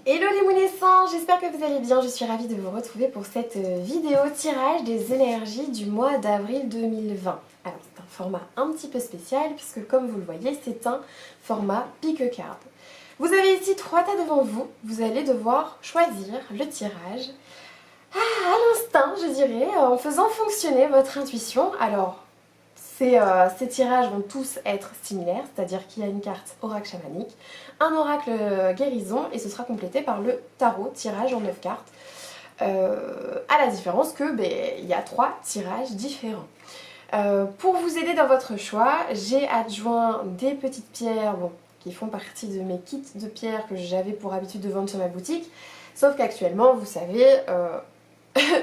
Hello les Mounessants, j'espère que vous allez bien, je suis ravie de vous retrouver pour cette vidéo tirage des énergies du mois d'avril 2020. Alors c'est un format un petit peu spécial puisque comme vous le voyez c'est un format pick card. Vous avez ici 3 tas devant vous, vous allez devoir choisir le tirage à l'instinct je dirais, en faisant fonctionner votre intuition. Alors ces tirages vont tous être similaires, c'est-à-dire qu'il y a une carte oracle chamanique, un oracle guérison et ce sera complété par le tarot tirage en 9 cartes. À la différence que il y a 3 tirages différents. Pour vous aider dans votre choix, j'ai adjoint des petites pierres qui font partie de mes kits de pierres que j'avais pour habitude de vendre sur ma boutique. Sauf qu'actuellement, vous savez,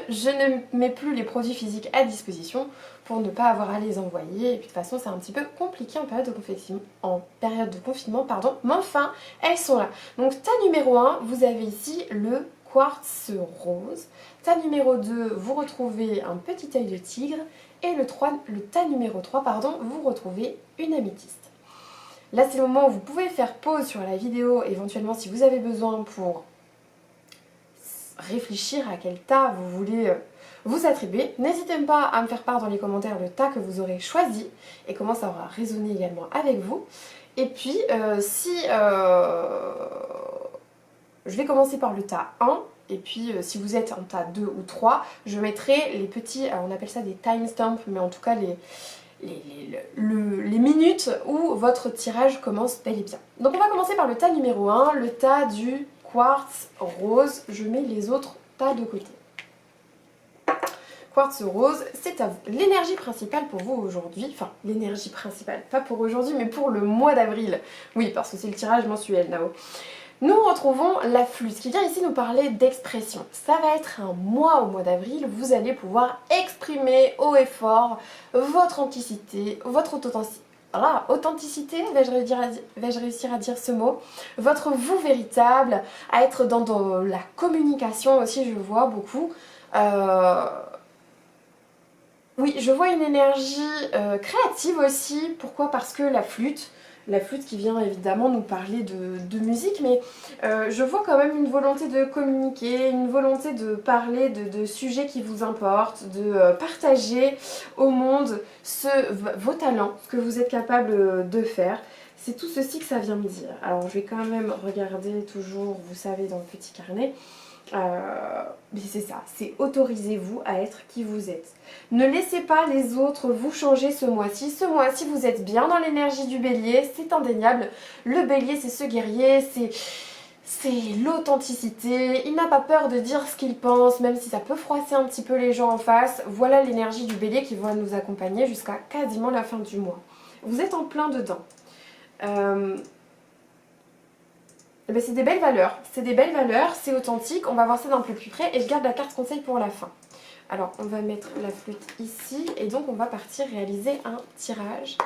je ne mets plus les produits physiques à disposition pour ne pas avoir à les envoyer. Et puis de toute façon, c'est un petit peu compliqué en période de confinement, mais enfin, elles sont là. Donc, tas numéro 1, vous avez ici le quartz rose. Tas numéro 2, vous retrouvez un petit œil de tigre. Et le tas numéro 3, vous retrouvez une améthyste. Là, c'est le moment où vous pouvez faire pause sur la vidéo, éventuellement si vous avez besoin pour réfléchir à quel tas vous voulez vous attribuer. N'hésitez pas à me faire part dans les commentaires le tas que vous aurez choisi et comment ça aura résonné également avec vous. Et puis, je vais commencer par le tas 1. Et puis si vous êtes en tas 2 ou 3, je mettrai les petits, on appelle ça des timestamps, mais en tout cas les minutes où votre tirage commence bel et bien. Donc on va commencer par le tas numéro 1, le tas du quartz rose. Je mets les autres tas de côté. Quartz rose, c'est à vous. L'énergie principale pour vous aujourd'hui, enfin l'énergie principale, pas pour aujourd'hui mais pour le mois d'avril. Oui, parce que c'est le tirage mensuel là-haut. Nous retrouvons la flûte qui vient ici nous parler d'expression. Ça va être un mois au mois d'avril, vous allez pouvoir exprimer haut et fort votre authenticité, authenticité, vais-je réussir à dire ce mot, votre vous véritable, à être dans la communication aussi, je vois beaucoup. Oui, je vois une énergie créative aussi. Pourquoi? Parce que la flûte qui vient évidemment nous parler de musique, mais je vois quand même une volonté de communiquer, une volonté de parler de sujets qui vous importent, de partager au monde vos talents, ce que vous êtes capable de faire. C'est tout ceci que ça vient me dire. Alors je vais quand même regarder toujours, vous savez, dans le petit carnet. Mais c'est ça, c'est autorisez-vous à être qui vous êtes. Ne laissez pas les autres vous changer ce mois-ci. Ce mois-ci, vous êtes bien dans l'énergie du bélier, c'est indéniable. Le bélier, c'est ce guerrier, c'est l'authenticité. Il n'a pas peur de dire ce qu'il pense, même si ça peut froisser un petit peu les gens en face. Voilà l'énergie du bélier qui va nous accompagner jusqu'à quasiment la fin du mois. Vous êtes en plein dedans. C'est des belles valeurs, c'est authentique, on va voir ça d'un peu plus près et je garde la carte conseil pour la fin. Alors on va mettre la flûte ici et donc on va partir réaliser un tirage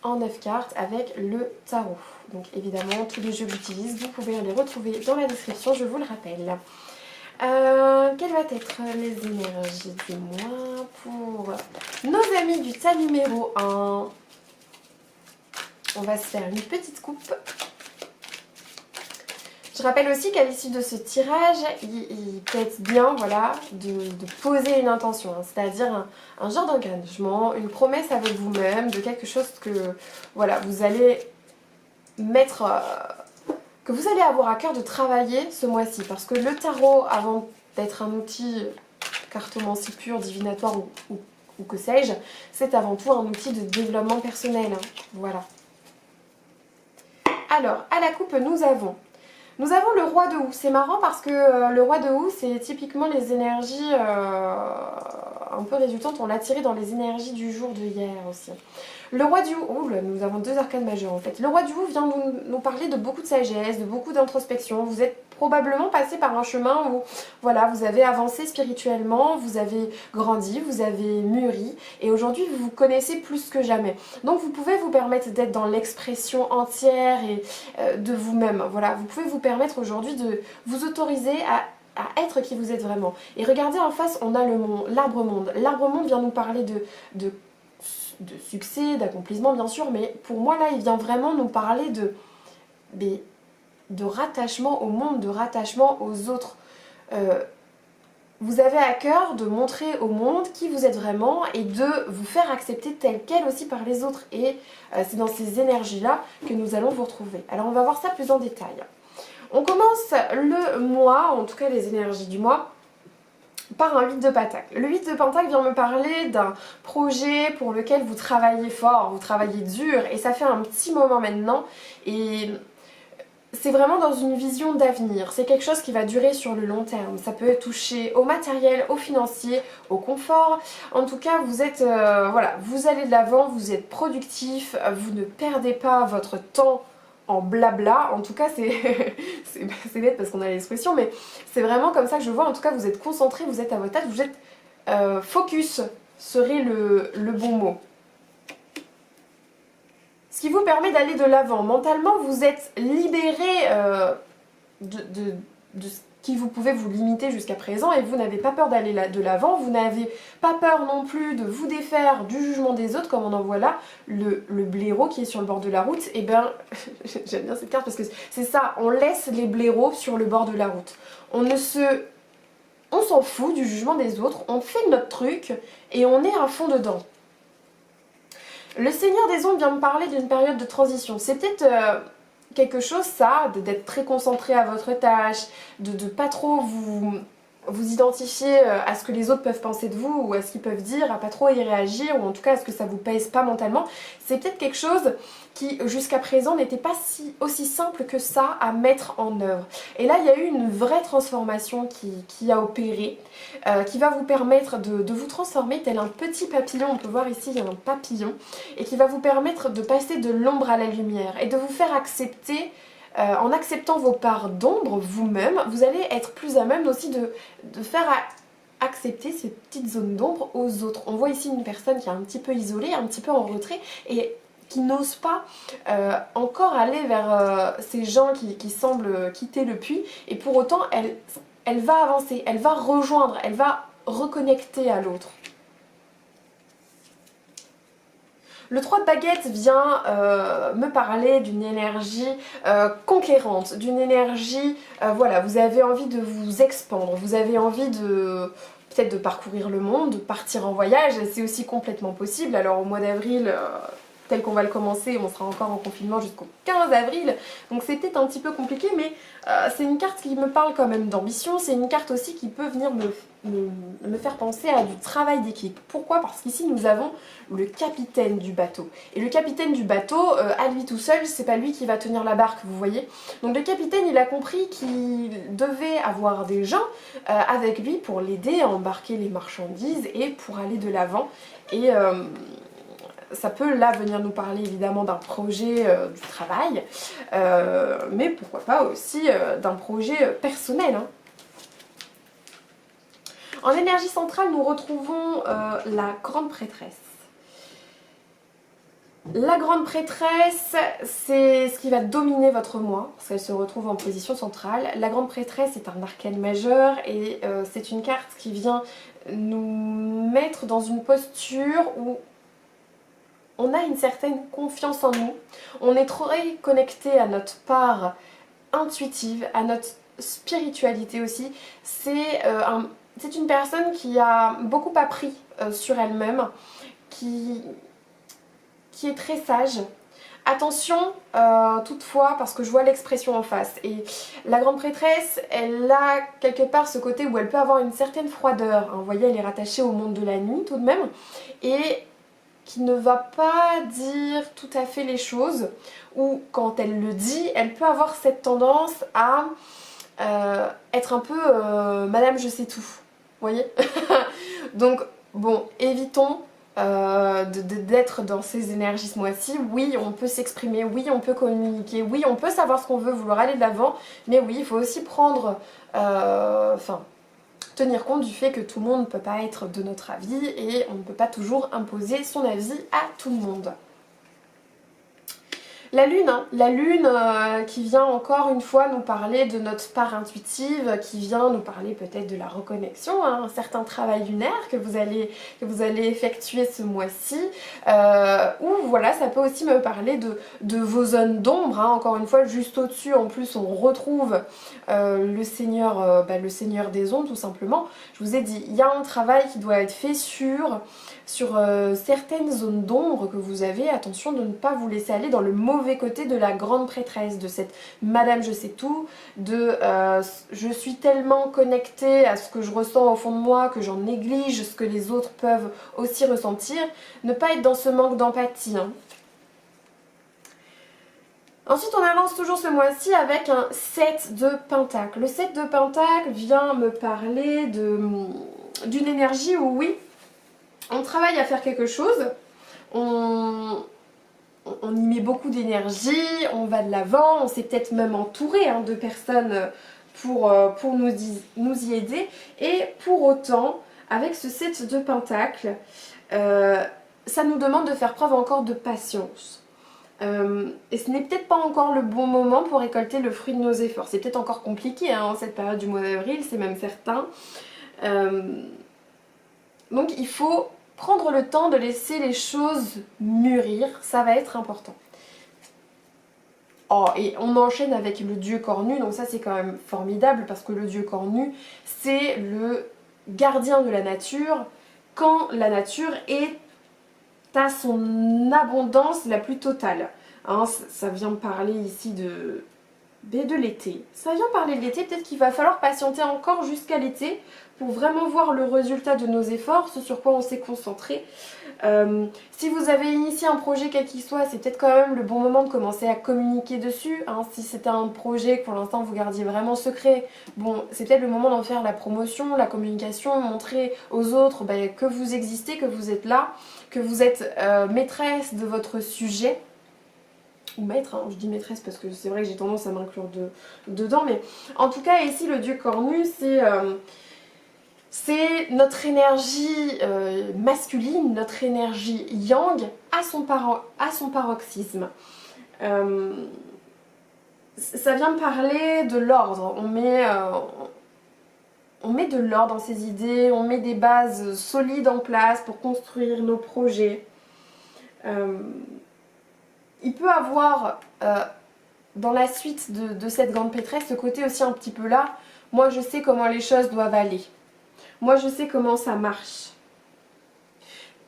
en 9 cartes avec le tarot. Donc évidemment tous les jeux que j'utilise, vous pouvez les retrouver dans la description, je vous le rappelle. Quelles vont être les énergies du mois pour nos amis du tas numéro 1? On va se faire une petite coupe. Je rappelle aussi qu'à l'issue de ce tirage, il peut être bien de poser une intention, hein, c'est-à-dire un genre d'engagement, une promesse avec vous-même, de quelque chose que vous allez mettre, que vous allez avoir à cœur de travailler ce mois-ci. Parce que le tarot, avant d'être un outil cartomancie pur, divinatoire ou que sais-je, c'est avant tout un outil de développement personnel. Hein, voilà. Alors, à la coupe, nous avons le roi de houx. C'est marrant parce que le roi de houx, c'est typiquement les énergies un peu résultantes. On l'a tiré dans les énergies du jour de hier aussi. Le roi du houx, nous avons 2 arcanes majeurs en fait. Le roi du houx vient nous parler de beaucoup de sagesse, de beaucoup d'introspection. Vous êtes probablement passé par un chemin où vous avez avancé spirituellement, vous avez grandi, vous avez mûri et aujourd'hui vous vous connaissez plus que jamais. Donc vous pouvez vous permettre d'être dans l'expression entière et de vous-même. Voilà, vous pouvez vous permettre aujourd'hui de vous autoriser à être qui vous êtes vraiment. Et regardez en face, on a l'arbre monde. L'arbre monde vient nous parler de succès, d'accomplissement bien sûr, mais pour moi là il vient vraiment nous parler de rattachement au monde, de rattachement aux autres. Vous avez à cœur de montrer au monde qui vous êtes vraiment et de vous faire accepter tel quel aussi par les autres. Et c'est dans ces énergies-là que nous allons vous retrouver. Alors on va voir ça plus en détail. On commence le mois, en tout cas les énergies du mois, par un 8 de Pentacle. Le 8 de Pentacle vient me parler d'un projet pour lequel vous travaillez fort, vous travaillez dur, et ça fait un petit moment maintenant. Et c'est vraiment dans une vision d'avenir, c'est quelque chose qui va durer sur le long terme. Ça peut toucher au matériel, au financier, au confort. En tout cas, vous êtes, voilà, vous allez de l'avant, vous êtes productif, vous ne perdez pas votre temps en blabla. En tout cas, c'est bête parce qu'on a l'expression, mais c'est vraiment comme ça que je vois. En tout cas, vous êtes concentré, vous êtes à votre tâche, vous êtes focus serait le bon mot. Ce qui vous permet d'aller de l'avant. Mentalement, vous êtes libéré de ce qui vous pouvait vous limiter jusqu'à présent et vous n'avez pas peur d'aller de l'avant. Vous n'avez pas peur non plus de vous défaire du jugement des autres, comme on en voit là, le blaireau qui est sur le bord de la route. Et ben, j'aime bien cette carte parce que c'est ça, on laisse les blaireaux sur le bord de la route. On s'en fout du jugement des autres, on fait notre truc et on est à fond dedans. Le Seigneur des Ombres vient me parler d'une période de transition. C'est peut-être quelque chose, ça, d'être très concentré à votre tâche, de pas trop vous identifier à ce que les autres peuvent penser de vous ou à ce qu'ils peuvent dire, à pas trop y réagir ou en tout cas à ce que ça vous pèse pas mentalement. C'est peut-être quelque chose qui jusqu'à présent n'était pas aussi simple que ça à mettre en œuvre. Et là il y a eu une vraie transformation qui a opéré, qui va vous permettre de vous transformer tel un petit papillon. On peut voir ici il y a un papillon et qui va vous permettre de passer de l'ombre à la lumière et de vous faire accepter. En acceptant vos parts d'ombre vous-même, vous allez être plus à même aussi de faire accepter ces petites zones d'ombre aux autres. On voit ici une personne qui est un petit peu isolée, un petit peu en retrait et qui n'ose pas encore aller vers ces gens qui semblent quitter le puits et pour autant elle va avancer, elle va rejoindre, elle va reconnecter à l'autre. Le 3 de baguettes vient me parler d'une énergie conquérante, d'une énergie, voilà, vous avez envie de vous expandre, vous avez envie de peut-être de parcourir le monde, de partir en voyage, c'est aussi complètement possible. Alors au mois d'avril, tel qu'on va le commencer, on sera encore en confinement jusqu'au 15 avril, donc c'est peut-être un petit peu compliqué, mais c'est une carte qui me parle quand même d'ambition, c'est une carte aussi qui peut venir me faire penser à du travail d'équipe. Pourquoi? Parce qu'ici nous avons le capitaine du bateau. Et le capitaine du bateau, à lui tout seul, c'est pas lui qui va tenir la barque, vous voyez. Donc le capitaine, il a compris qu'il devait avoir des gens avec lui pour l'aider à embarquer les marchandises et pour aller de l'avant. Et ça peut là venir nous parler évidemment d'un projet du travail, mais pourquoi pas aussi d'un projet personnel, hein. En énergie centrale, nous retrouvons la grande prêtresse. La grande prêtresse, c'est ce qui va dominer votre mois, parce qu'elle se retrouve en position centrale. La grande prêtresse est un arcane majeur et c'est une carte qui vient nous mettre dans une posture où on a une certaine confiance en nous. On est très connecté à notre part intuitive, à notre spiritualité aussi. C'est une personne qui a beaucoup appris sur elle-même, qui est très sage. Attention toutefois, parce que je vois l'expression en face. Et la grande prêtresse, elle a quelque part ce côté où elle peut avoir une certaine froideur. Hein. Vous voyez, elle est rattachée au monde de la nuit tout de même. Et qui ne va pas dire tout à fait les choses. Ou quand elle le dit, elle peut avoir cette tendance à être un peu Madame je sais tout. Vous voyez. Donc bon, évitons d'être dans ces énergies ce mois-ci. Oui, on peut s'exprimer, oui, on peut communiquer, oui, on peut savoir ce qu'on veut, vouloir aller de l'avant, mais oui, il faut aussi prendre, tenir compte du fait que tout le monde ne peut pas être de notre avis et on ne peut pas toujours imposer son avis à tout le monde. La lune qui vient encore une fois nous parler de notre part intuitive, qui vient nous parler peut-être de la reconnexion, hein, un certain travail lunaire que vous allez effectuer ce mois-ci, ou voilà, ça peut aussi me parler de vos zones d'ombre, hein, encore une fois, juste au-dessus, en plus on retrouve le seigneur des ondes tout simplement. Je vous ai dit, il y a un travail qui doit être fait sur certaines zones d'ombre que vous avez. Attention de ne pas vous laisser aller dans le mauvais côté de la grande prêtresse, de cette madame je sais tout, de je suis tellement connectée à ce que je ressens au fond de moi que j'en néglige ce que les autres peuvent aussi ressentir. Ne pas être dans ce manque d'empathie, hein. Ensuite, on avance toujours ce mois-ci avec un 7 de pentacles. Le 7 de pentacles vient me parler d'une énergie où oui, on travaille à faire quelque chose, on y met beaucoup d'énergie, on va de l'avant, on s'est peut-être même entouré, hein, de personnes pour nous y aider. Et pour autant, avec ce 7 de pentacles, ça nous demande de faire preuve encore de patience. Et ce n'est peut-être pas encore le bon moment pour récolter le fruit de nos efforts. C'est peut-être encore compliqué, hein, en cette période du mois d'avril, c'est même certain. Donc il faut prendre le temps de laisser les choses mûrir, ça va être important. Oh, et on enchaîne avec le dieu cornu, donc ça c'est quand même formidable parce que le dieu cornu, c'est le gardien de la nature quand la nature est à son abondance la plus totale. Hein, ça vient me parler ici de l'été. Ça vient parler de l'été, peut-être qu'il va falloir patienter encore jusqu'à l'été pour vraiment voir le résultat de nos efforts, ce sur quoi on s'est concentré. Si vous avez initié un projet quel qu'il soit, c'est peut-être quand même le bon moment de commencer à communiquer dessus, hein. Si c'était un projet que pour l'instant vous gardiez vraiment secret, bon, c'est peut-être le moment d'en faire la promotion, la communication, montrer aux autres que vous existez, que vous êtes là, que vous êtes maîtresse de votre sujet. Ou maître, hein, je dis maîtresse parce que c'est vrai que j'ai tendance à m'inclure dedans, mais en tout cas ici le dieu cornu c'est notre énergie masculine, notre énergie yang à son paroxysme. Ça vient me parler de l'ordre, on met de l'ordre dans ses idées, on met des bases solides en place pour construire nos projets. Il peut avoir dans la suite de cette grande prêtresse ce côté aussi un petit peu là, moi je sais comment les choses doivent aller. Moi je sais comment ça marche.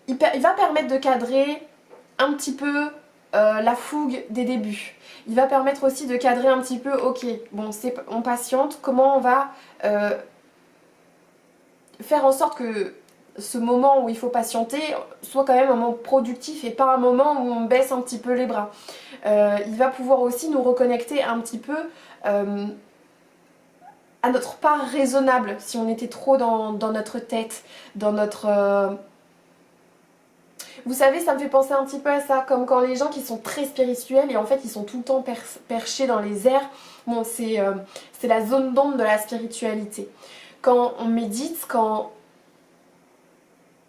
Il va permettre de cadrer un petit peu la fougue des débuts. Il va permettre aussi de cadrer un petit peu, ok, bon, on patiente, comment on va faire en sorte que ce moment où il faut patienter soit quand même un moment productif et pas un moment où on baisse un petit peu les bras. Il va pouvoir aussi nous reconnecter un petit peu à notre part raisonnable, si on était trop dans notre tête, dans notre... Vous savez, ça me fait penser un petit peu à ça, comme quand les gens qui sont très spirituels et en fait ils sont tout le temps perchés dans les airs. Bon, c'est la zone d'ombre de la spiritualité. Quand on médite, quand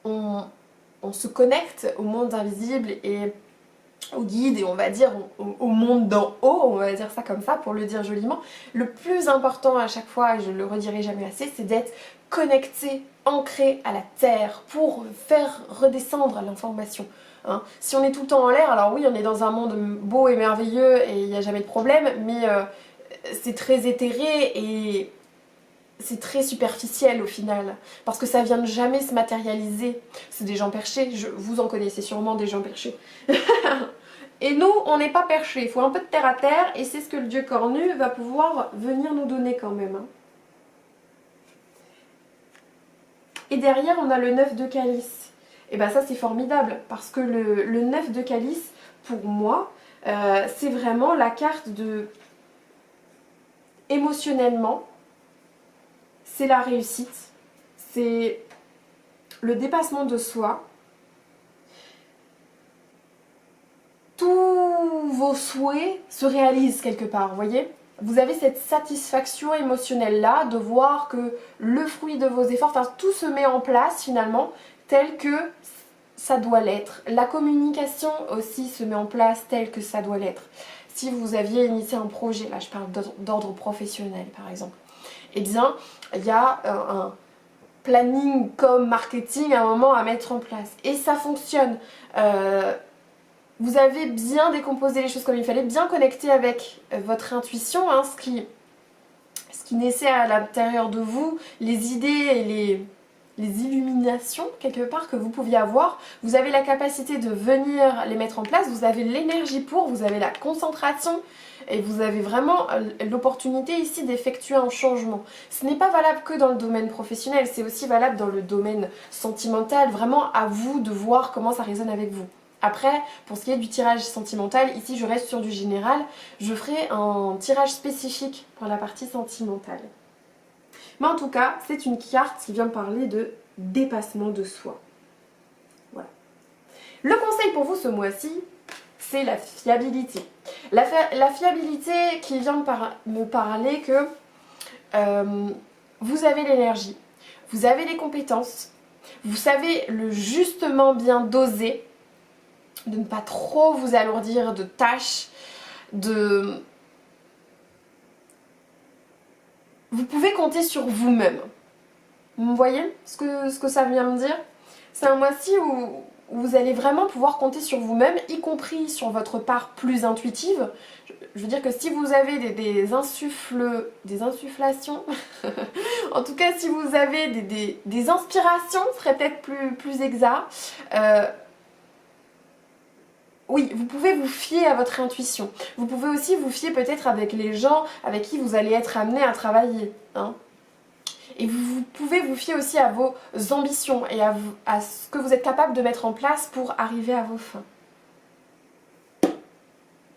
on se connecte au monde invisible et au guide et on va dire au monde d'en haut, on va dire ça comme ça pour le dire joliment, le plus important à chaque fois, et je le redirai jamais assez, c'est d'être connecté, ancré à la terre pour faire redescendre l'information. Hein. Si on est tout le temps en l'air, alors oui on est dans un monde beau et merveilleux et il n'y a jamais de problème, mais c'est très éthéré et c'est très superficiel au final, parce que ça vient de jamais se matérialiser. C'est des gens perchés, vous en connaissez sûrement des gens perchés. Et nous, on n'est pas perchés, il faut un peu de terre à terre, et c'est ce que le dieu cornu va pouvoir venir nous donner quand même. Hein. Et derrière, on a le 9 de calice. Et bien ça, c'est formidable, parce que le 9 de calice, pour moi, c'est vraiment la carte de... Émotionnellement, c'est la réussite, c'est le dépassement de soi. Tous vos souhaits se réalisent quelque part, vous voyez ? Vous avez cette satisfaction émotionnelle là de voir que le fruit de vos efforts, enfin tout se met en place finalement tel que ça doit l'être. La communication aussi se met en place telle que ça doit l'être. Si vous aviez initié un projet, là je parle d'ordre professionnel par exemple, eh bien il y a un planning comme marketing à un moment à mettre en place. Et ça fonctionne. Vous avez bien décomposé les choses comme il fallait, bien connecté avec votre intuition, hein, ce qui naissait à l'intérieur de vous, les idées et les illuminations quelque part que vous pouviez avoir. Vous avez la capacité de venir les mettre en place, vous avez l'énergie pour, vous avez la concentration et vous avez vraiment l'opportunité ici d'effectuer un changement. Ce n'est pas valable que dans le domaine professionnel, c'est aussi valable dans le domaine sentimental. Vraiment à vous de voir comment ça résonne avec vous. Après, pour ce qui est du tirage sentimental, ici je reste sur du général, je ferai un tirage spécifique pour la partie sentimentale. Mais en tout cas, c'est une carte qui vient parler de dépassement de soi. Voilà. Le conseil pour vous ce mois-ci, c'est la fiabilité. La fiabilité qui vient me parler que vous avez l'énergie, vous avez les compétences, vous savez le justement bien doser, de ne pas trop vous alourdir de tâches, vous pouvez compter sur vous-même. Vous voyez ce que ça vient me dire? C'est un mois-ci où vous allez vraiment pouvoir compter sur vous-même, y compris sur votre part plus intuitive. Je veux dire que si vous avez des insufflations, en tout cas si vous avez des inspirations, ce serait peut-être plus exact, oui, vous pouvez vous fier à votre intuition. Vous pouvez aussi vous fier peut-être avec les gens avec qui vous allez être amené à travailler. Hein. Et vous pouvez vous fier aussi à vos ambitions et à ce que vous êtes capable de mettre en place pour arriver à vos fins.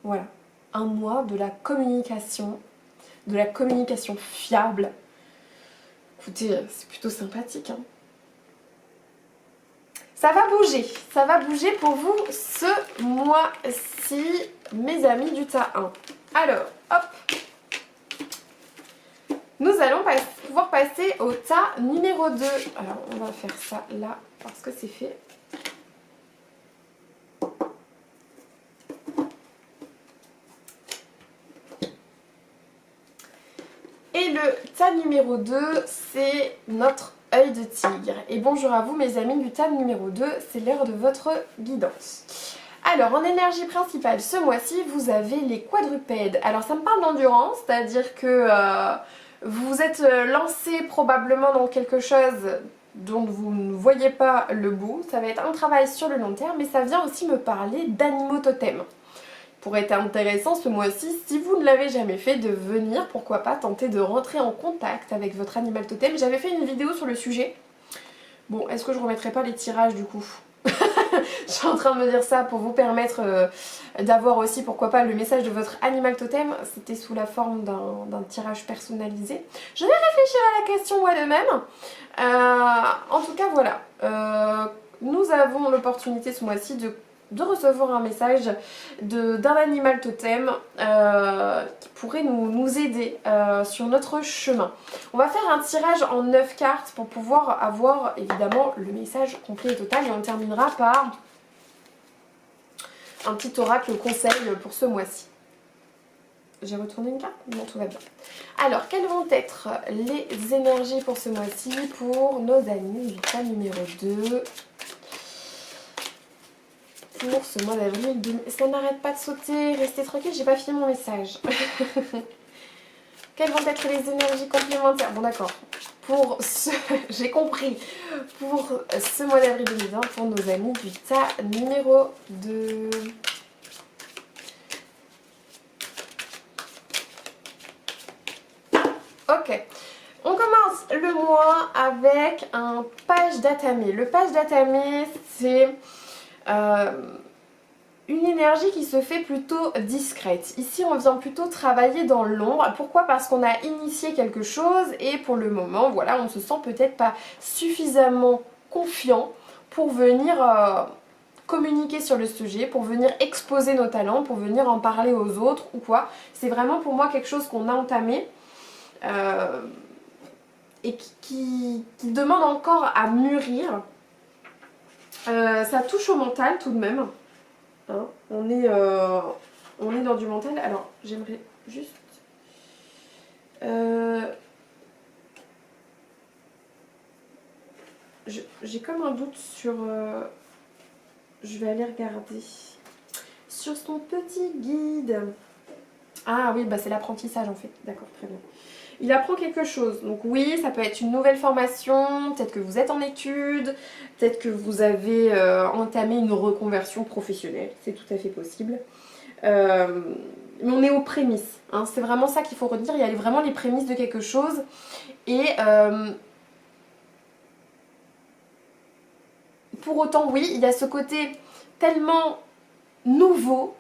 Voilà, un mois de la communication fiable. Écoutez, c'est plutôt sympathique. Hein. Ça va bouger pour vous ce mois-ci, mes amis du tas 1. Alors, hop, nous allons pouvoir passer au tas numéro 2. Alors, on va faire ça là, parce que c'est fait. Et le tas numéro 2, c'est notre œil de tigre. Et bonjour à vous mes amis du tas numéro 2, c'est l'heure de votre guidance. Alors en énergie principale ce mois-ci, vous avez les quadrupèdes. Alors ça me parle d'endurance, c'est-à-dire que vous êtes lancé probablement dans quelque chose dont vous ne voyez pas le bout. Ça va être un travail sur le long terme, mais ça vient aussi me parler d'animaux totems. Pourrait être intéressant ce mois-ci, si vous ne l'avez jamais fait, de venir, pourquoi pas, tenter de rentrer en contact avec votre animal totem. J'avais fait une vidéo sur le sujet. Bon, est-ce que je remettrai pas les tirages du coup? Je suis en train de me dire ça pour vous permettre d'avoir aussi, pourquoi pas, le message de votre animal totem. C'était sous la forme d'un tirage personnalisé. Je vais réfléchir à la question moi de même. En tout cas, voilà. Nous avons l'opportunité ce mois-ci de recevoir un message d'un animal totem qui pourrait nous aider sur notre chemin. On va faire un tirage en 9 cartes pour pouvoir avoir évidemment le message complet et total et on terminera par un petit oracle conseil pour ce mois-ci. J'ai retourné une carte? Non, tout va bien. Alors, quelles vont être les énergies pour ce mois-ci pour nos amis du tas numéro 2 ? Pour ce mois d'avril, ça n'arrête pas de sauter, restez tranquille, j'ai pas fini mon message. Quelles vont être les énergies complémentaires? Bon d'accord, j'ai compris, pour ce mois d'avril 2020, pour nos amis du tas numéro 2. Ok, on commence le mois avec un page d'atamé. Le page d'atamé, c'est une énergie qui se fait plutôt discrète. Ici, on vient plutôt travailler dans l'ombre. Pourquoi? Parce qu'on a initié quelque chose et pour le moment, voilà, on se sent peut-être pas suffisamment confiant pour venir communiquer sur le sujet, pour venir exposer nos talents, pour venir en parler aux autres ou quoi. C'est vraiment pour moi quelque chose qu'on a entamé et qui demande encore à mûrir. Ça touche au mental tout de même. Hein, on est dans du mental. Alors, j'aimerais juste... j'ai comme un doute sur... je vais aller regarder. Sur son petit guide. Ah oui, bah c'est l'apprentissage en fait. D'accord, très bien. Il apprend quelque chose. Donc oui, ça peut être une nouvelle formation, peut-être que vous êtes en études, peut-être que vous avez entamé une reconversion professionnelle. C'est tout à fait possible. Mais on est aux prémices. Hein. C'est vraiment ça qu'il faut retenir. Il y a vraiment les prémices de quelque chose. Et pour autant, oui, il y a ce côté tellement nouveau.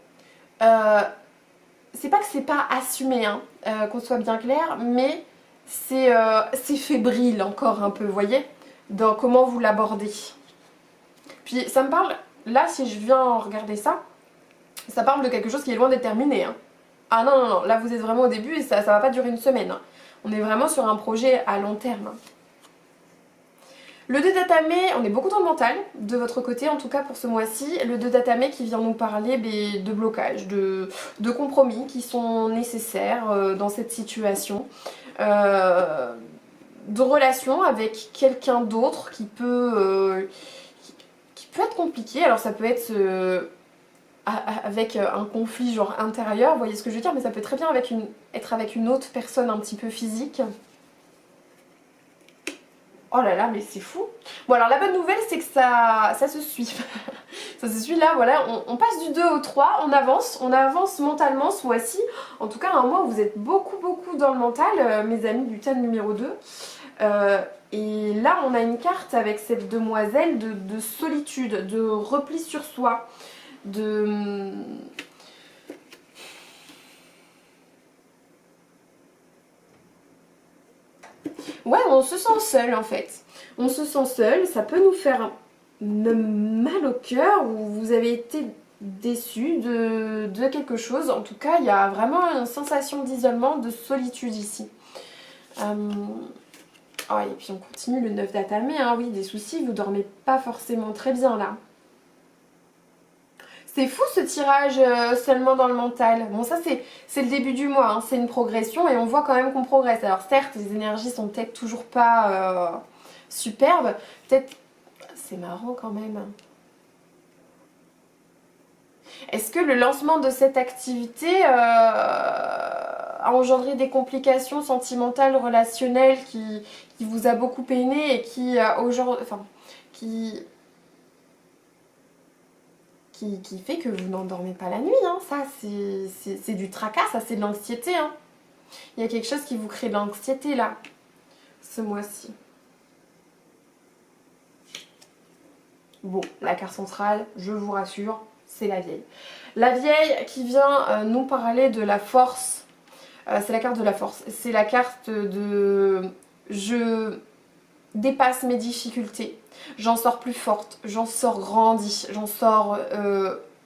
C'est pas que c'est pas assumé, hein, qu'on soit bien clair, mais c'est fébrile encore un peu, vous voyez, dans comment vous l'abordez. Puis ça me parle, là si je viens regarder ça, ça parle de quelque chose qui est loin d'être terminé. Hein. Ah non, non, non, là vous êtes vraiment au début et ça va pas durer une semaine. Hein. On est vraiment sur un projet à long terme. Le 2 d'Atame, on est beaucoup dans le mental, de votre côté en tout cas pour ce mois-ci. Le 2 d'Atame qui vient nous parler de blocage, de compromis qui sont nécessaires dans cette situation. De relations avec quelqu'un d'autre qui peut être compliqué. Alors ça peut être avec un conflit genre intérieur, vous voyez ce que je veux dire, mais ça peut très bien être avec une autre personne un petit peu physique. Oh là là, mais c'est fou. Bon alors la bonne nouvelle c'est que ça se suit. Ça se suit là, voilà, on passe du 2 au 3, on avance mentalement ce mois-ci. En tout cas un mois où vous êtes beaucoup dans le mental, mes amis du thème numéro 2. Et là on a une carte avec cette demoiselle de solitude, de repli sur soi, de... Ouais, on se sent seul en fait. On se sent seul, ça peut nous faire mal au cœur ou vous avez été déçu de quelque chose. En tout cas, il y a vraiment une sensation d'isolement, de solitude ici. Oh, et puis on continue le 9 d'Atame, hein, oui, des soucis, vous dormez pas forcément très bien là. C'est fou ce tirage seulement dans le mental. Bon ça c'est le début du mois, hein, c'est une progression et on voit quand même qu'on progresse. Alors certes les énergies sont peut-être toujours pas superbes, peut-être... C'est marrant quand même. Est-ce que le lancement de cette activité a engendré des complications sentimentales, relationnelles qui vous a beaucoup peiné et qui aujourd'hui... Enfin, qui fait que vous n'endormez pas la nuit, hein. Ça c'est du tracas, ça c'est de l'anxiété. Hein. Il y a quelque chose qui vous crée de l'anxiété là, ce mois-ci. Bon, la carte centrale, je vous rassure, c'est la vieille. La vieille qui vient nous parler de la force, c'est la carte de la force, c'est la carte de je dépasse mes difficultés, j'en sors plus forte, j'en sors grandie, j'en sors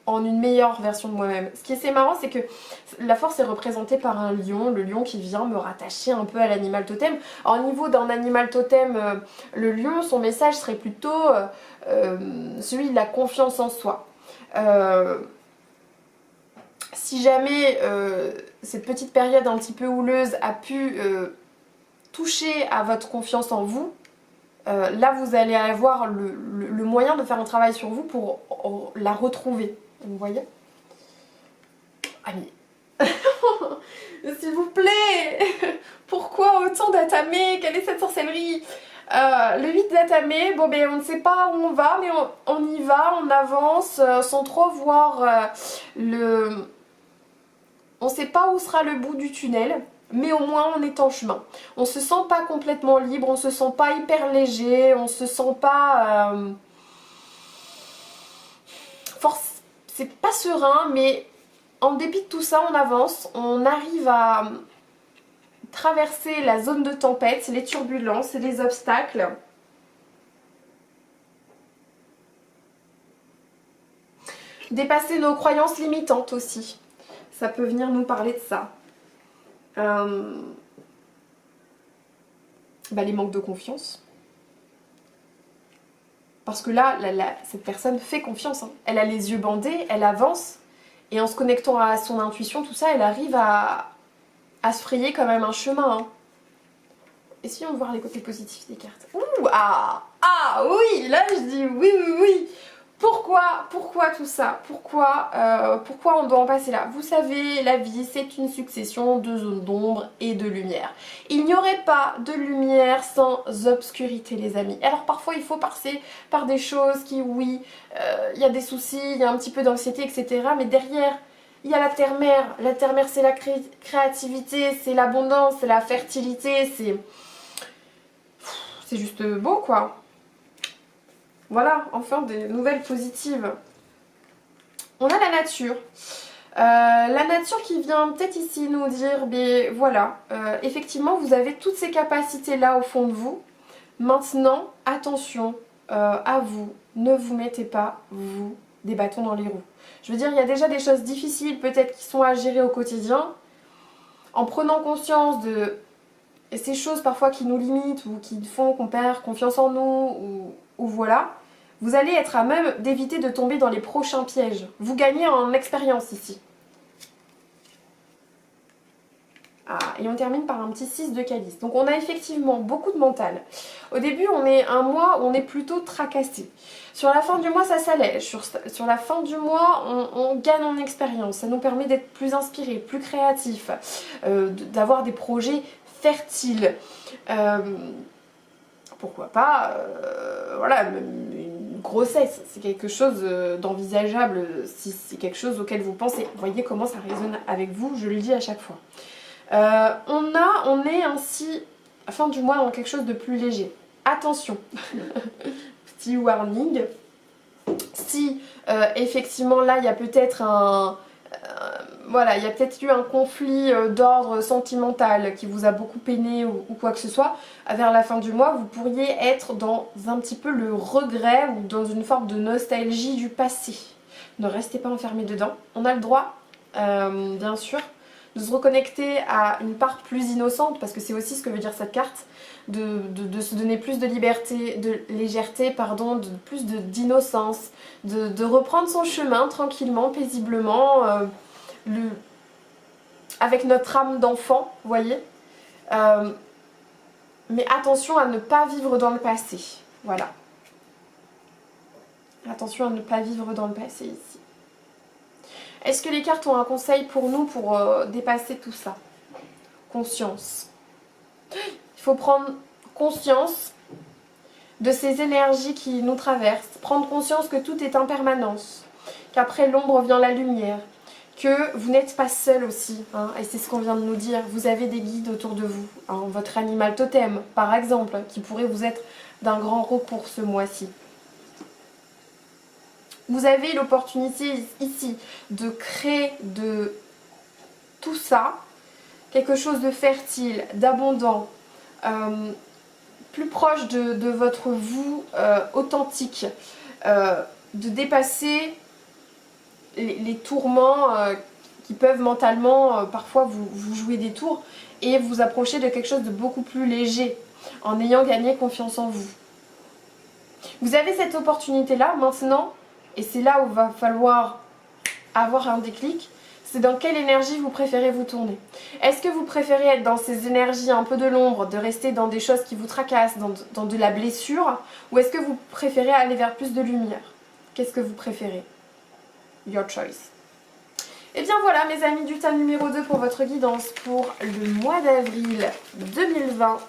en une meilleure version de moi-même. Ce qui est assez marrant, c'est que la force est représentée par un lion, le lion qui vient me rattacher un peu à l'animal totem. Alors, au niveau d'un animal totem, le lion, son message serait plutôt celui de la confiance en soi. Si jamais cette petite période un petit peu houleuse a pu toucher à votre confiance en vous, là vous allez avoir le moyen de faire un travail sur vous pour la retrouver. Vous voyez? Ah mais... S'il vous plaît, pourquoi autant d'Atame? Quelle est cette sorcellerie? Le 8 d'Atame, bon ben on ne sait pas où on va, mais on y va, on avance sans trop voir le... On ne sait pas où sera le bout du tunnel, mais au moins on est en chemin. On se sent pas complètement libre, on se sent pas hyper léger, on se sent pas... C'est pas serein, mais en dépit de tout ça, on avance, on arrive à traverser la zone de tempête, les turbulences, les obstacles. Dépasser nos croyances limitantes aussi. Ça peut venir nous parler de ça. Les manques de confiance. Parce que là, cette personne fait confiance, hein. Elle a les yeux bandés, elle avance, et en se connectant à son intuition, tout ça, elle arrive à se frayer quand même un chemin, hein. Essayons de voir les côtés positifs des cartes. Ouh, ah oui, là je dis oui, oui, oui. Pourquoi tout ça? Pourquoi on doit en passer là? Vous savez, la vie, c'est une succession de zones d'ombre et de lumière. Il n'y aurait pas de lumière sans obscurité, les amis. Alors parfois, il faut passer par des choses qui, oui, il y a des soucis, il y a un petit peu d'anxiété, etc. Mais derrière, il y a la terre-mère. La terre-mère, c'est la créativité, c'est l'abondance, c'est la fertilité, c'est juste beau, quoi. Voilà, enfin des nouvelles positives. On a la nature. La nature qui vient peut-être ici nous dire, mais voilà, effectivement vous avez toutes ces capacités là au fond de vous. Maintenant, attention à vous, ne vous mettez pas, vous, des bâtons dans les roues. Je veux dire, il y a déjà des choses difficiles peut-être qui sont à gérer au quotidien. En prenant conscience de ces choses parfois qui nous limitent ou qui font qu'on perd confiance en nous, ou voilà, vous allez être à même d'éviter de tomber dans les prochains pièges. Vous gagnez en expérience ici. Et on termine par un petit 6 de calice. Donc on a effectivement beaucoup de mental. Au début, on est un mois où on est plutôt tracassé. Sur la fin du mois, ça s'allège. Sur la fin du mois, on gagne en expérience. Ça nous permet d'être plus inspirés, plus créatifs, d'avoir des projets fertiles. Pourquoi pas, voilà, même une grossesse, c'est quelque chose d'envisageable si c'est quelque chose auquel vous pensez. Vous voyez comment ça résonne avec vous, je le dis à chaque fois. On est ainsi, à fin du mois, dans quelque chose de plus léger. Attention, petit warning, si effectivement là il y a peut-être voilà, il y a peut-être eu un conflit d'ordre sentimental qui vous a beaucoup peiné ou quoi que ce soit, vers la fin du mois, vous pourriez être dans un petit peu le regret ou dans une forme de nostalgie du passé. Ne restez pas enfermés dedans. On a le droit, bien sûr, de se reconnecter à une part plus innocente, parce que c'est aussi ce que veut dire cette carte, de se donner plus de liberté, de légèreté, pardon, plus d'innocence, de reprendre son chemin tranquillement, paisiblement, avec notre âme d'enfant, vous voyez. Mais attention à ne pas vivre dans le passé, voilà. Attention à ne pas vivre dans le passé ici. Est-ce que les cartes ont un conseil pour nous pour dépasser tout ça? Conscience. Il faut prendre conscience de ces énergies qui nous traversent. Prendre conscience que tout est impermanence. Qu'après l'ombre vient la lumière. Que vous n'êtes pas seul aussi, hein, et c'est ce qu'on vient de nous dire. Vous avez des guides autour de vous. Hein, votre animal totem, par exemple, qui pourrait vous être d'un grand recours ce mois-ci. Vous avez l'opportunité ici de créer de tout ça quelque chose de fertile, d'abondant, plus proche de votre vous authentique, de dépasser les tourments qui peuvent mentalement parfois vous jouer des tours et vous approcher de quelque chose de beaucoup plus léger en ayant gagné confiance en vous. Vous avez cette opportunité là maintenant. Et c'est là où il va falloir avoir un déclic, c'est dans quelle énergie vous préférez vous tourner. Est-ce que vous préférez être dans ces énergies un peu de l'ombre, de rester dans des choses qui vous tracassent, dans de la blessure, ou est-ce que vous préférez aller vers plus de lumière? Qu'est-ce que vous préférez? Your choice. Et bien voilà mes amis du tas numéro 2 pour votre guidance pour le mois d'avril 2020.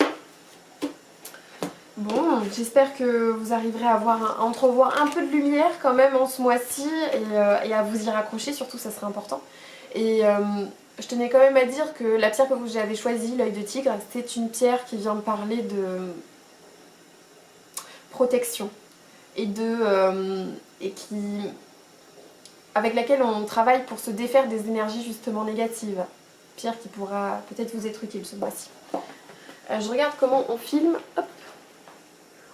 Bon, j'espère que vous arriverez à entrevoir un peu de lumière quand même en ce mois-ci et à vous y raccrocher, surtout ça serait important. Et je tenais quand même à dire que la pierre que vous avez choisie, l'œil de tigre, c'est une pierre qui vient me parler de protection et avec laquelle on travaille pour se défaire des énergies justement négatives. Pierre qui pourra peut-être vous être utile ce mois-ci. Je regarde comment on filme. Hop.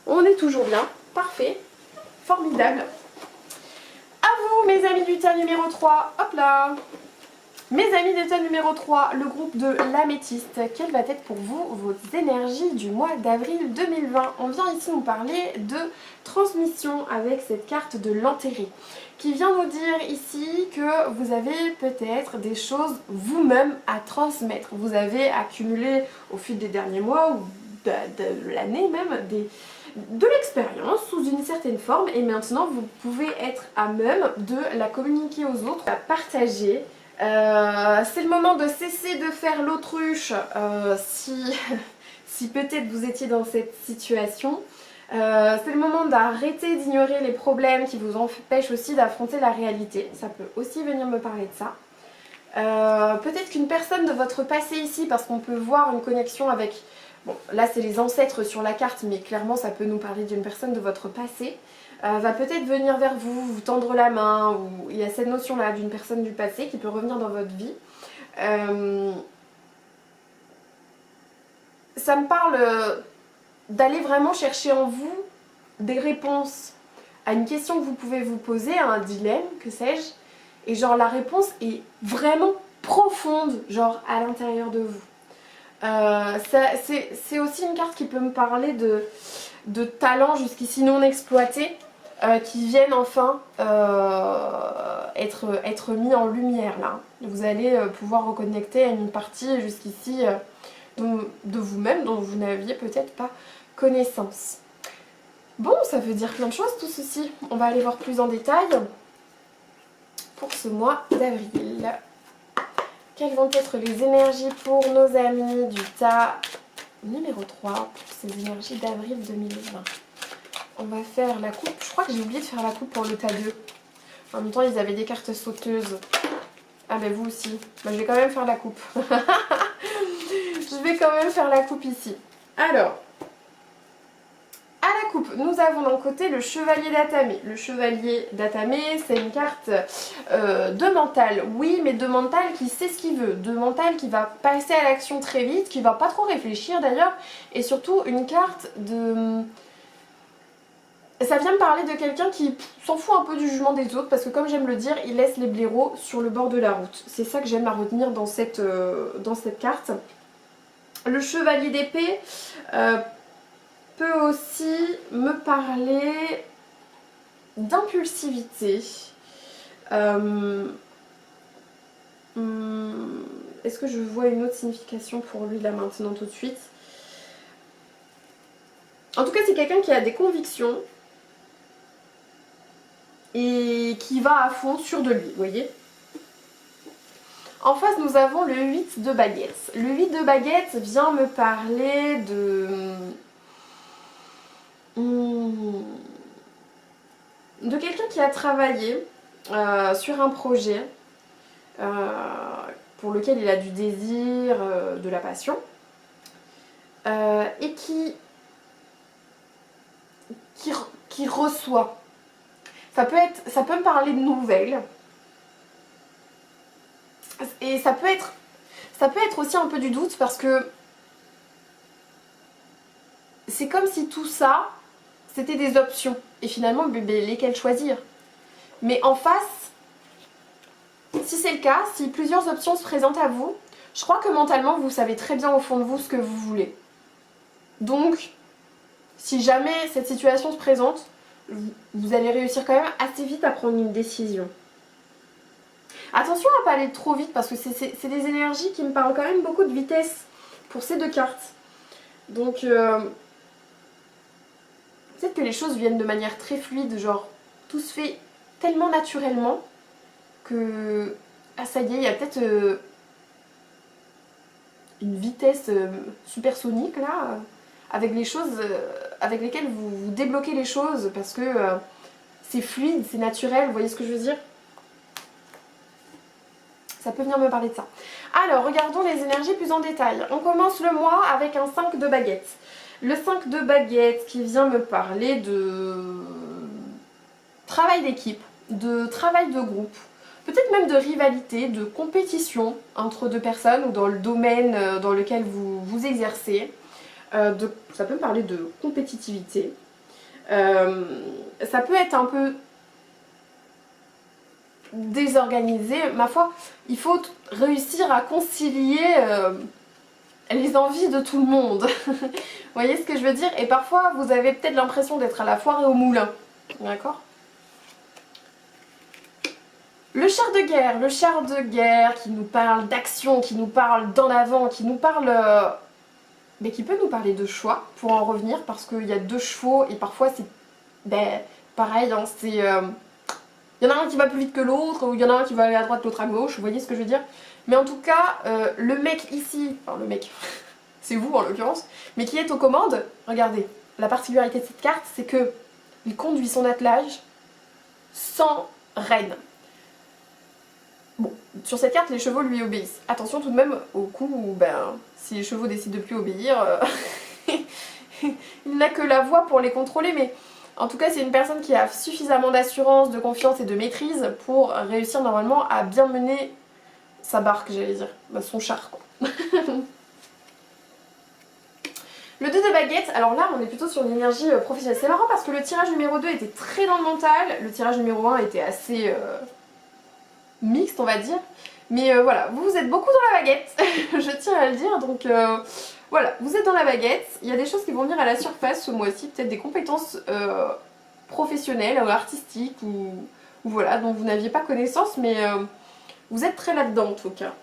On est toujours bien, parfait, formidable. À vous mes amis du tas numéro 3, hop là. Mes amis d'état numéro 3, le groupe de l'améthyste, quelle va être pour vous vos énergies du mois d'avril 2020? On vient ici nous parler de transmission avec cette carte de l'enterré, qui vient nous dire ici que vous avez peut-être des choses vous-même à transmettre. Vous avez accumulé au fil des derniers mois ou de l'année même de l'expérience sous une certaine forme, et maintenant vous pouvez être à même de la communiquer aux autres, la partager. C'est le moment de cesser de faire l'autruche si peut-être vous étiez dans cette situation. C'est le moment d'arrêter d'ignorer les problèmes qui vous empêchent aussi d'affronter la réalité. Ça peut aussi venir me parler de ça. Peut-être qu'une personne de votre passé ici, parce qu'on peut voir une connexion avec... Bon, là c'est les ancêtres sur la carte, mais clairement ça peut nous parler d'une personne de votre passé. Va peut-être venir vers vous, vous tendre la main, ou il y a cette notion-là d'une personne du passé qui peut revenir dans votre vie. Ça me parle d'aller vraiment chercher en vous des réponses à une question que vous pouvez vous poser, à un dilemme, que sais-je, et genre la réponse est vraiment profonde, genre à l'intérieur de vous. C'est aussi une carte qui peut me parler de talents jusqu'ici non exploités, qui viennent enfin être mis en lumière là. Vous allez pouvoir reconnecter à une partie jusqu'ici de vous-même dont vous n'aviez peut-être pas connaissance. Bon, ça veut dire plein de choses tout ceci. On va aller voir plus en détail pour ce mois d'avril. Quelles vont être les énergies pour nos amis du tas numéro 3 pour ces énergies d'avril 2020? On va faire la coupe. Je crois que j'ai oublié de faire la coupe pour le tas 2. En même temps, ils avaient des cartes sauteuses. Ah ben vous aussi. Ben, je vais quand même faire la coupe. Je vais quand même faire la coupe ici. Alors, à la coupe, nous avons d'un côté le chevalier d'Atamé. Le chevalier d'Atamé, c'est une carte de mental. Oui, mais de mental qui sait ce qu'il veut. De mental qui va passer à l'action très vite, qui va pas trop réfléchir d'ailleurs. Et surtout, une carte de... Ça vient me parler de quelqu'un qui s'en fout un peu du jugement des autres, parce que comme j'aime le dire, il laisse les blaireaux sur le bord de la route. C'est ça que j'aime à retenir dans cette carte. Le chevalier d'épée peut aussi me parler d'impulsivité. Est-ce que je vois une autre signification pour lui là maintenant tout de suite? En tout cas, c'est quelqu'un qui a des convictions et qui va à fond sûr de lui, vous voyez. En face, nous avons le 8 de baguettes. Le 8 de baguettes vient me parler de quelqu'un qui a travaillé sur un projet pour lequel il a du désir, de la passion, et qui reçoit. Ça peut me parler de nouvelles. Et ça peut être aussi un peu du doute, parce que c'est comme si tout ça, c'était des options. Et finalement, lesquelles choisir? Mais en face, si c'est le cas, si plusieurs options se présentent à vous, je crois que mentalement, vous savez très bien au fond de vous ce que vous voulez. Donc, si jamais cette situation se présente, vous allez réussir quand même assez vite à prendre une décision. Attention à ne pas aller trop vite, parce que c'est des énergies qui me parlent quand même beaucoup de vitesse pour ces deux cartes. Donc, peut-être que les choses viennent de manière très fluide, genre tout se fait tellement naturellement que... Ah ça y est, il y a peut-être une vitesse supersonique là, avec les choses avec lesquelles vous débloquez les choses, parce que c'est fluide, c'est naturel, vous voyez ce que je veux dire? Ça peut venir me parler de ça. Alors, regardons les énergies plus en détail. On commence le mois avec un 5 de baguettes. Le 5 de baguettes qui vient me parler de travail d'équipe, de travail de groupe, peut-être même de rivalité, de compétition entre deux personnes ou dans le domaine dans lequel vous exercez. Ça peut me parler de compétitivité. Ça peut être un peu... désorganisé. Ma foi, il faut réussir à concilier les envies de tout le monde. Vous voyez ce que je veux dire? Et parfois, vous avez peut-être l'impression d'être à la foire et au moulin. D'accord? Le char de guerre qui nous parle d'action, qui nous parle d'en avant, qui nous parle... mais qui peut nous parler de choix, pour en revenir, parce qu'il y a deux chevaux et parfois c'est... Ben, pareil, hein, c'est... il y en a un qui va plus vite que l'autre, ou il y en a un qui va aller à droite, l'autre à gauche, vous voyez ce que je veux dire? Mais en tout cas, le mec ici, enfin le mec, c'est vous en l'occurrence, mais qui est aux commandes, regardez, la particularité de cette carte, c'est que il conduit son attelage sans rêne. Bon, sur cette carte, les chevaux lui obéissent. Attention tout de même au coup où, ben, si les chevaux décident de plus obéir, il n'a que la voix pour les contrôler, mais en tout cas, c'est une personne qui a suffisamment d'assurance, de confiance et de maîtrise pour réussir normalement à bien mener sa barque, j'allais dire, ben, son char, quoi. Le 2 de baguette, alors là on est plutôt sur une énergie professionnelle. C'est marrant parce que le tirage numéro 2 était très dans le mental, le tirage numéro 1 était assez mixte on va dire. Mais voilà, vous êtes beaucoup dans la baguette, je tiens à le dire, donc voilà, vous êtes dans la baguette. Il y a des choses qui vont venir à la surface ce mois-ci, peut-être des compétences professionnelles ou artistiques ou voilà, dont vous n'aviez pas connaissance, mais vous êtes très là-dedans en tout cas.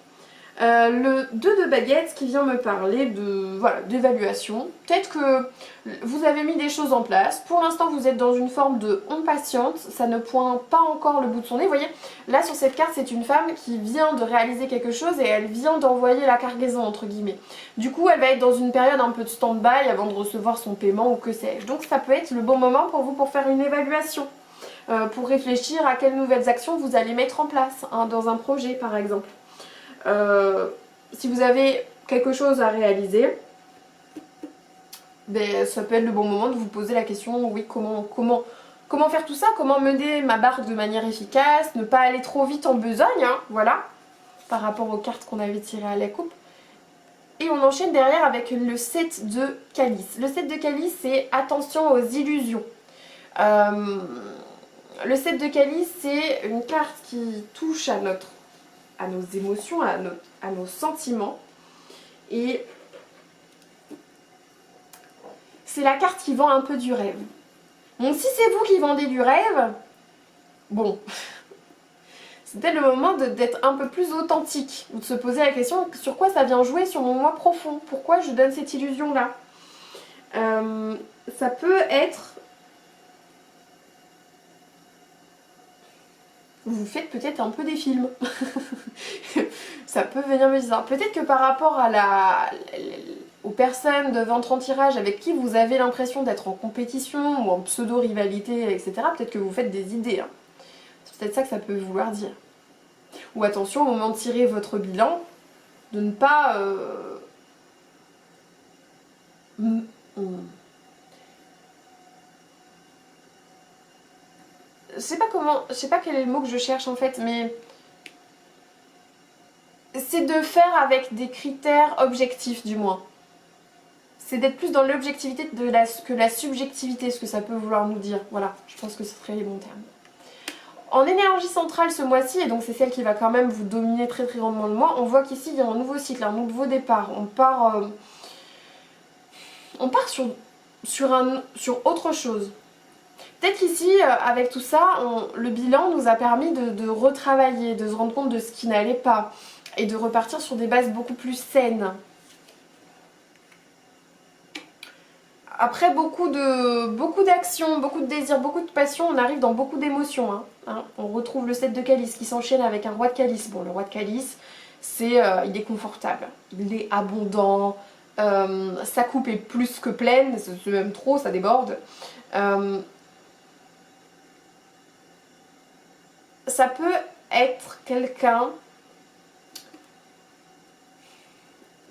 Le 2 de baguette qui vient me parler de voilà, d'évaluation. Peut-être que vous avez mis des choses en place. Pour l'instant, vous êtes dans une forme de on patiente. Ça ne pointe pas encore le bout de son nez. Vous voyez, là sur cette carte, c'est une femme qui vient de réaliser quelque chose et elle vient d'envoyer la cargaison, entre guillemets. Du coup, elle va être dans une période un peu de stand-by avant de recevoir son paiement ou que sais-je. Donc ça peut être le bon moment pour vous pour faire une évaluation. Pour réfléchir à quelles nouvelles actions vous allez mettre en place, hein, dans un projet par exemple. Si vous avez quelque chose à réaliser, ben, ça peut être le bon moment de vous poser la question, oui, comment faire tout ça, comment mener ma barque de manière efficace, ne pas aller trop vite en besogne, hein, voilà, par rapport aux cartes qu'on avait tirées à la coupe. Et on enchaîne derrière avec le 7 de calice. Le 7 de calice, c'est attention aux illusions. Le 7 de calice, c'est une carte qui touche à nos émotions, à nos sentiments. Et c'est la carte qui vend un peu du rêve. Bon, si c'est vous qui vendez du rêve, bon, c'est peut-être le moment d'être un peu plus authentique, ou de se poser la question sur quoi ça vient jouer sur mon moi profond, pourquoi je donne cette illusion-là. Ça peut être... Vous faites peut-être un peu des films. Ça peut venir me dire. Peut-être que par rapport à aux personnes de votre entourage avec qui vous avez l'impression d'être en compétition ou en pseudo-rivalité, etc., peut-être que vous faites des idées. Hein. C'est peut-être ça que ça peut vouloir dire. Ou attention, au moment de tirer votre bilan, de ne pas... Je sais pas quel est le mot que je cherche en fait, mais c'est de faire avec des critères objectifs du moins. C'est d'être plus dans l'objectivité que la subjectivité, ce que ça peut vouloir nous dire. Voilà, je pense que ce serait les bons termes. En énergie centrale ce mois-ci, et donc c'est celle qui va quand même vous dominer très très grandement le mois, on voit qu'ici il y a un nouveau cycle, un nouveau départ. On part sur autre chose. Peut-être qu'ici, avec tout ça, le bilan nous a permis de retravailler, de se rendre compte de ce qui n'allait pas et de repartir sur des bases beaucoup plus saines. Après beaucoup d'actions, beaucoup de désirs, beaucoup de passion, on arrive dans beaucoup d'émotions. Hein. On retrouve le 7 de calice qui s'enchaîne avec un roi de calice. Bon, le roi de calice, il est confortable, il est abondant, sa coupe est plus que pleine, c'est même trop, ça déborde. Ça peut être quelqu'un,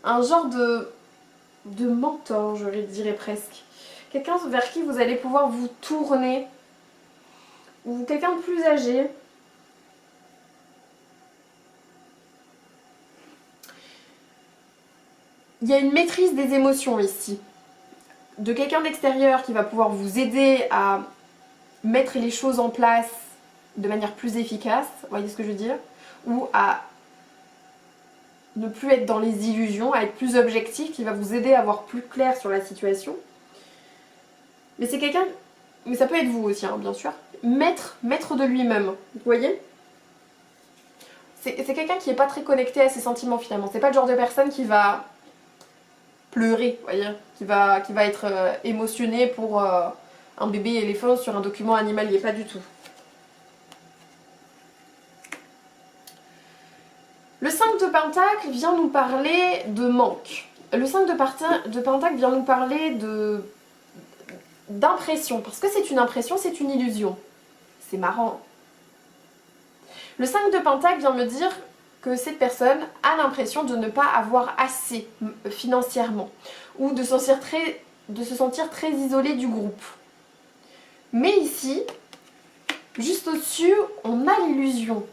un genre de mentor, je dirais presque. Quelqu'un vers qui vous allez pouvoir vous tourner, ou quelqu'un de plus âgé. Il y a une maîtrise des émotions ici. De quelqu'un d'extérieur qui va pouvoir vous aider à mettre les choses en place de manière plus efficace, vous voyez ce que je veux dire, ou à ne plus être dans les illusions, à être plus objectif, qui va vous aider à voir plus clair sur la situation. Mais c'est quelqu'un, mais ça peut être vous aussi, hein, bien sûr, maître de lui-même, vous voyez. C'est quelqu'un qui n'est pas très connecté à ses sentiments finalement. C'est pas le genre de personne qui va pleurer, vous voyez, qui va être émotionné pour un bébé éléphant sur un document animalier, pas du tout. Le 5 de Pentacle vient nous parler de manque. Le 5 de Pentacle vient nous parler d'impression, parce que c'est une impression, c'est une illusion. C'est marrant. Le 5 de Pentacle vient me dire que cette personne a l'impression de ne pas avoir assez financièrement, ou de se sentir très isolée du groupe. Mais ici, juste au-dessus, on a l'illusion.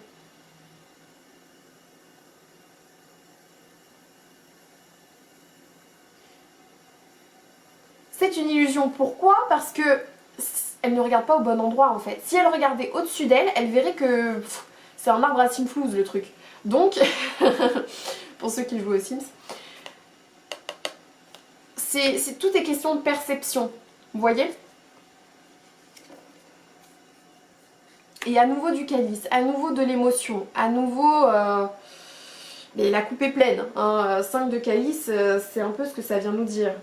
C'est une illusion, pourquoi? Parce que elle ne regarde pas au bon endroit en fait. Si elle regardait au-dessus d'elle, elle verrait que c'est un arbre à Simflouz le truc. Donc, pour ceux qui jouent aux Sims, tout est question de perception, vous voyez? Et à nouveau du calice, à nouveau de l'émotion, à nouveau... mais la coupe est pleine, hein. 5 de calice, c'est un peu ce que ça vient nous dire.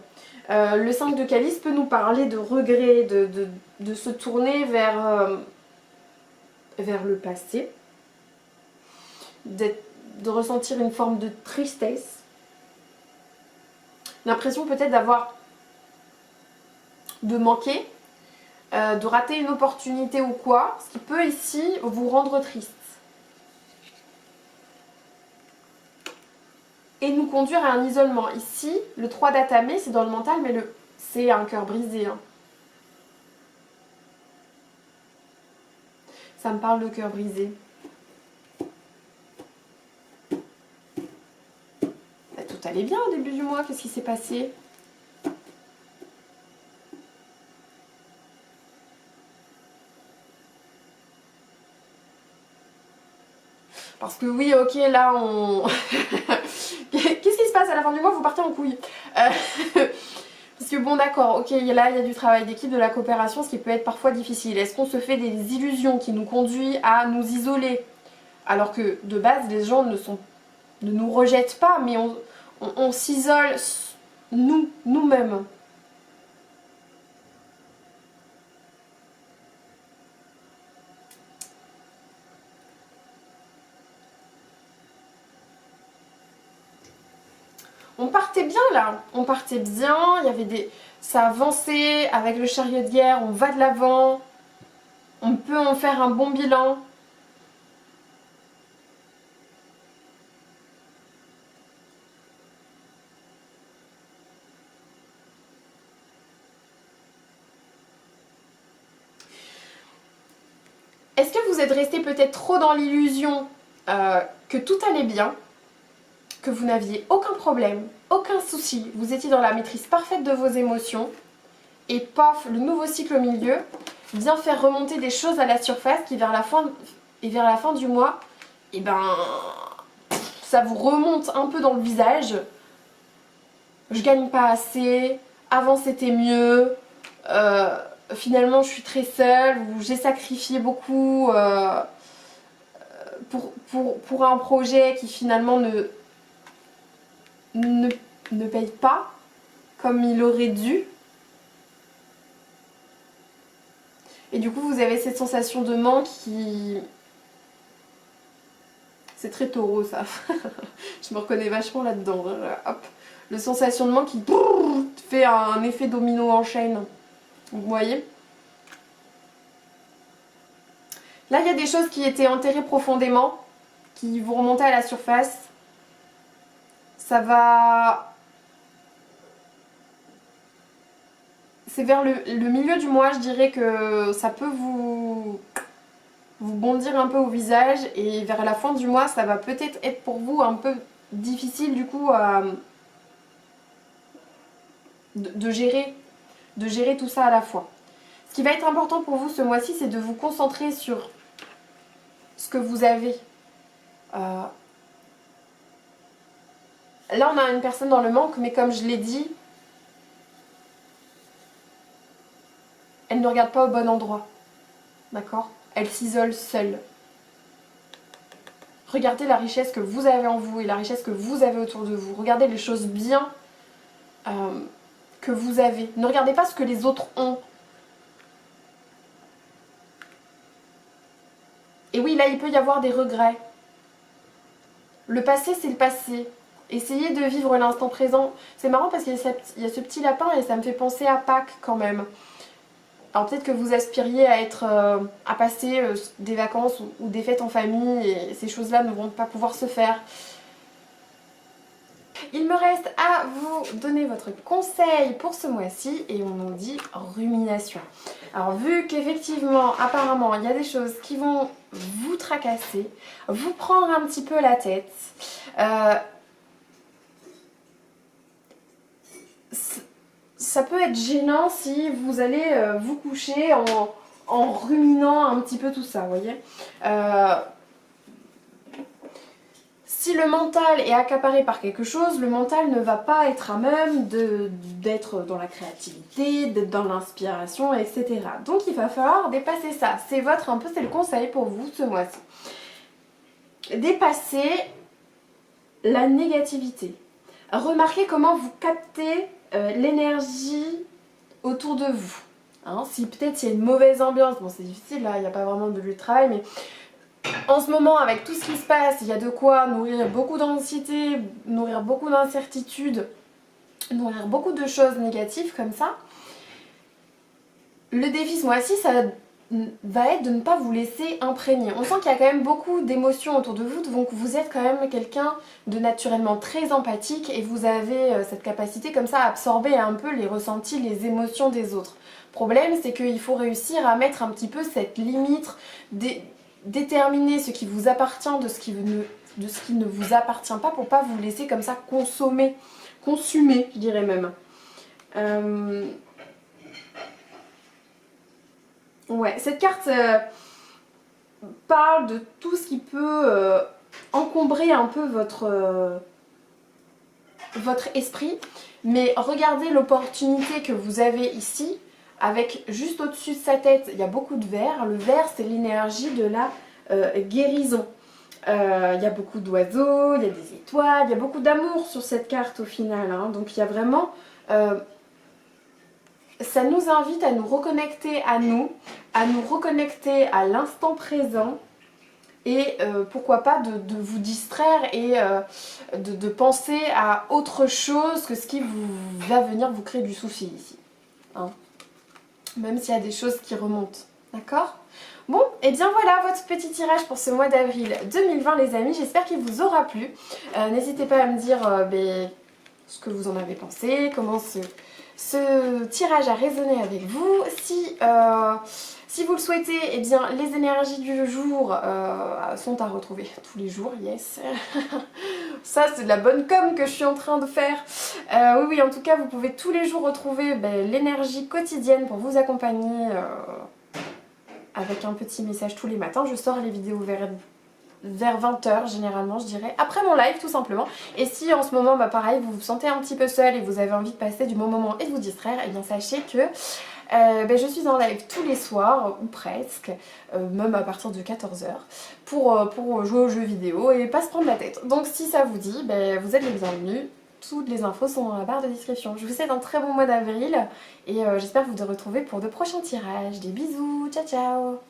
Le 5 de calice peut nous parler de regret, de se tourner vers le passé, de ressentir une forme de tristesse, l'impression peut-être de manquer, de rater une opportunité ou quoi, ce qui peut ici vous rendre triste. Et nous conduire à un isolement. Ici, le 3 d'atamé, c'est dans le mental, mais c'est un cœur brisé. Hein. Ça me parle de cœur brisé. Bah, tout allait bien au début du mois, qu'est-ce qui s'est passé? Parce que oui, ok, là on... Qu'est-ce qui se passe à la fin du mois? Vous partez en couille. Parce que bon d'accord, ok, là il y a du travail d'équipe, de la coopération, ce qui peut être parfois difficile. Est-ce qu'on se fait des illusions qui nous conduisent à nous isoler? Alors que de base, les gens ne nous rejettent pas, mais on s'isole nous-mêmes. On partait bien là, on partait bien, il y avait ça avançait avec le chariot de guerre, on va de l'avant, on peut en faire un bon bilan. Est-ce que vous êtes resté peut-être trop dans l'illusion que tout allait bien, que vous n'aviez aucun problème, aucun souci, vous étiez dans la maîtrise parfaite de vos émotions, et paf, le nouveau cycle au milieu vient faire remonter des choses à la surface qui vers la fin du mois, et ben ça vous remonte un peu dans le visage. Je gagne pas assez, avant c'était mieux, finalement je suis très seule, ou j'ai sacrifié beaucoup pour un projet qui finalement ne paye pas comme il aurait dû. Et du coup vous avez cette sensation de manque qui... C'est très taureau ça. Je me reconnais vachement là-dedans. Hop. Le sensation de manque qui fait un effet domino en chaîne. Vous voyez? Là il y a des choses qui étaient enterrées profondément, qui vont remonter à la surface. Ça va... C'est vers le milieu du mois, je dirais que ça peut vous bondir un peu au visage, et vers la fin du mois, ça va peut-être être pour vous un peu difficile du coup de gérer tout ça à la fois. Ce qui va être important pour vous ce mois-ci, c'est de vous concentrer sur ce que vous avez. Là, on a une personne dans le manque, mais comme je l'ai dit, elle ne regarde pas au bon endroit. D'accord? Elle s'isole seule. Regardez la richesse que vous avez en vous et la richesse que vous avez autour de vous. Regardez les choses bien que vous avez. Ne regardez pas ce que les autres ont. Et oui, là, il peut y avoir des regrets. Le passé, c'est le passé. Essayez de vivre l'instant présent. C'est marrant parce qu'il y a ce petit lapin et ça me fait penser à Pâques quand même. Alors peut-être que vous aspiriez à passer des vacances ou des fêtes en famille et ces choses-là ne vont pas pouvoir se faire. Il me reste à vous donner votre conseil pour ce mois-ci et on nous dit rumination. Alors vu qu'effectivement, apparemment, il y a des choses qui vont vous tracasser, vous prendre un petit peu la tête, ça peut être gênant si vous allez vous coucher en ruminant un petit peu tout ça, vous voyez. Si le mental est accaparé par quelque chose, le mental ne va pas être à même d'être dans la créativité, d'être dans l'inspiration, etc. Donc il va falloir dépasser ça. C'est c'est le conseil pour vous ce mois-ci. Dépasser la négativité. Remarquez comment vous captez l'énergie autour de vous. Hein, si peut-être il y a une mauvaise ambiance, bon c'est difficile là, il n'y a pas vraiment de lieu de travail, mais en ce moment avec tout ce qui se passe, il y a de quoi nourrir beaucoup d'anxiété, nourrir beaucoup d'incertitudes, nourrir beaucoup de choses négatives comme ça. Le défi ce mois-ci, ça va être de ne pas vous laisser imprégner. On sent qu'il y a quand même beaucoup d'émotions autour de vous, donc vous êtes quand même quelqu'un de naturellement très empathique et vous avez cette capacité comme ça à absorber un peu les ressentis, les émotions des autres. Le problème, c'est qu'il faut réussir à mettre un petit peu cette limite, déterminer ce qui vous appartient de ce qui ne vous appartient pas pour pas vous laisser comme ça consumer, je dirais même. Ouais, cette carte parle de tout ce qui peut encombrer un peu votre esprit, mais regardez l'opportunité que vous avez ici, avec juste au-dessus de sa tête, il y a beaucoup de vert. Le vert, c'est l'énergie de la guérison. Il y a beaucoup d'oiseaux, il y a des étoiles, il y a beaucoup d'amour sur cette carte au final. Hein. Donc il y a vraiment... ça nous invite à nous reconnecter à nous reconnecter à l'instant présent et pourquoi pas de vous distraire et de penser à autre chose que ce qui va venir vous créer du souci ici. Hein. Même s'il y a des choses qui remontent. D'accord ? Bon, et bien voilà votre petit tirage pour ce mois d'avril 2020 les amis. J'espère qu'il vous aura plu. N'hésitez pas à me dire ce que vous en avez pensé, comment ce tirage a résonné avec vous. Si vous le souhaitez, eh bien, les énergies du jour sont à retrouver tous les jours, yes. Ça, c'est de la bonne com que je suis en train de faire. Oui, en tout cas, vous pouvez tous les jours retrouver l'énergie quotidienne pour vous accompagner avec un petit message tous les matins. Je sors les vidéos vers 20h généralement, je dirais, après mon live tout simplement. Et si en ce moment, pareil, vous vous sentez un petit peu seul et vous avez envie de passer du bon moment et de vous distraire, eh bien sachez que je suis en live tous les soirs, ou presque, même à partir de 14h, pour jouer aux jeux vidéo et pas se prendre la tête. Donc si ça vous dit, vous êtes les bienvenus. Toutes les infos sont dans la barre de description. Je vous souhaite un très bon mois d'avril et j'espère vous retrouver pour de prochains tirages. Des bisous, ciao ciao.